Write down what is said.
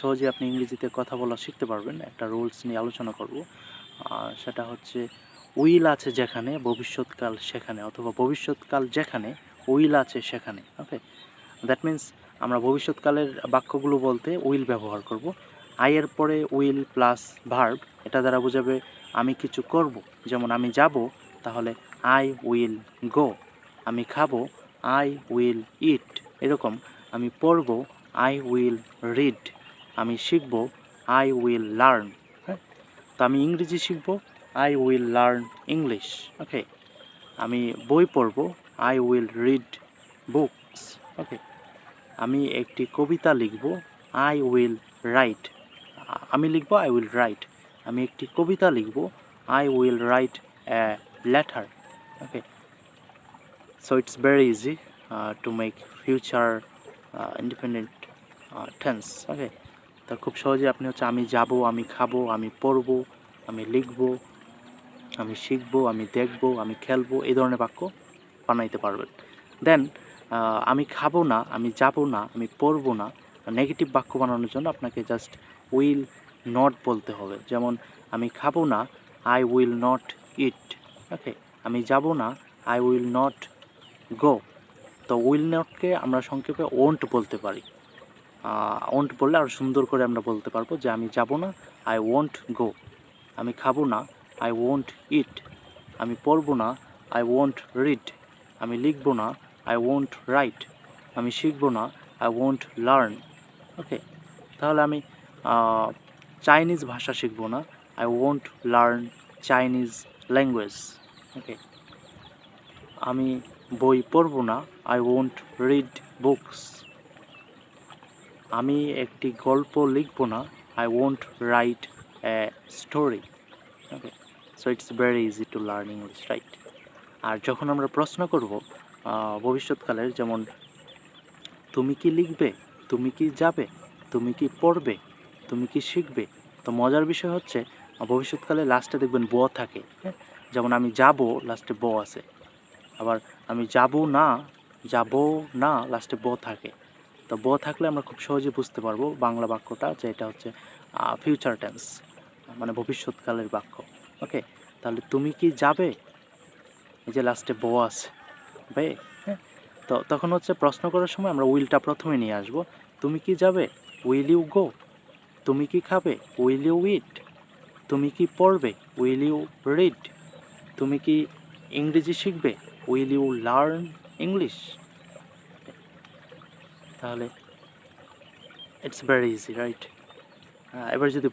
সহজে আপনি ইংরেজিতে কথা বলা শিখতে পারবেন। একটা রুলস নিয়ে আলোচনা করব। সেটা হচ্ছে উইল আছে যেখানে ভবিষ্যৎকাল সেখানে, অথবা ভবিষ্যৎকাল যেখানে উইল আছে সেখানে। ওকে, দ্যাট মিন্স আমরা ভবিষ্যৎকালের বাক্যগুলো বলতে উইল ব্যবহার করব। আই এর পরে উইল প্লাস ভার্ব, এটা দ্বারা বোঝাবে আমি কিছু করব। যেমন আমি যাব, তাহলে আই উইল গো। আমি খাবো, আই উইল ইট। এরকম আমি পড়ব, আই উইল রিড। আমি শিখব, আই উইল লার্ন। হ্যাঁ, তো আমি ইংরেজি শিখব, আই উইল লার্ন ইংলিশ। ওকে, আমি বই পড়ব, আই উইল রিড বুকস। ওকে, আমি একটি কবিতা লিখব, আই উইল রাইট। আমি লিখব, আই উইল রাইট। আমি একটি কবিতা লিখব, I will write a letter. Okay, so it's very easy to make future independent tense. Okay, তো খুব সহজে আপনি হচ্ছে আমি যাব, আমি খাবো, আমি পড়বো, আমি লিখবো, আমি শিখবো, আমি দেখবো, আমি খেলবো, এই ধরনের বাক্য বানাইতে পারবেন। দেন আমি খাবো না, আমি যাব না, আমি পড়বো না, নেগেটিভ বাক্য বানানোর জন্য আপনাকে জাস্ট উইল নট বলতে হবে। যেমন আমি খাবো না, আই উইল নট ইট। ওকে, আমি যাব না, আই উইল নট গো। তো উইল নটকে আমরা সংক্ষেপে ওন্ট বলতে পারি। ওন্ট বললে আরও সুন্দর করে আমরা বলতে পারবো যে আমি যাব না, আই ওন্ট গো। আমি খাবো না, আই ওন্ট ইট। আমি পড়বো না, আই ওন্ট রিড। আমি লিখবো না, আই ওন্ট রাইট। আমি শিখবো না, আই ওন্ট লার্ন। ওকে, তাহলে আমি চাইনিজ ভাষা শিখবো না, I won't learn Chinese language. Okay, আমি বই পড়বো না, আই ওন্ট রিড বুকস। আমি একটি গল্প লিখবো না, I won't write a story. Okay, so it's very easy to learn English, right? আর যখন আমরা প্রশ্ন করব ভবিষ্যৎকালের, যেমন তুমি কি লিখবে, তুমি কি যাবে, তুমি কি পড়বে, তুমি কি শিখবে, তো মজার বিষয় হচ্ছে ভবিষ্যৎকালে লাস্টে দেখবেন ব থাকে। হ্যাঁ, যেমন আমি যাব, লাস্টে ব আছে। আবার আমি যাব না লাস্টে ব থাকে। তো ব থাকলে আমরা খুব সহজে বুঝতে পারবো বাংলা বাক্যটা যে এটা হচ্ছে ফিউচার টেন্স, মানে ভবিষ্যৎকালের বাক্য। ওকে, তাহলে তুমি কি যাবে, এই যে লাস্টে ব আছে, বে। হ্যাঁ, তো তখন হচ্ছে প্রশ্ন করার সময় আমরা উইলটা প্রথমে নিয়ে আসব। তুমি কি যাবে, উইল ইউ গো। তুমি কি খাবে, উইল ইউ ইট। তুমি কি পড়বে, উইল ইউ রিড। তুমি কি ইংরেজি শিখবে, উইল ইউ লার্ন ইংলিশ। তাহলে ইটস ভেরি ইজি, রাইট? এবার যদি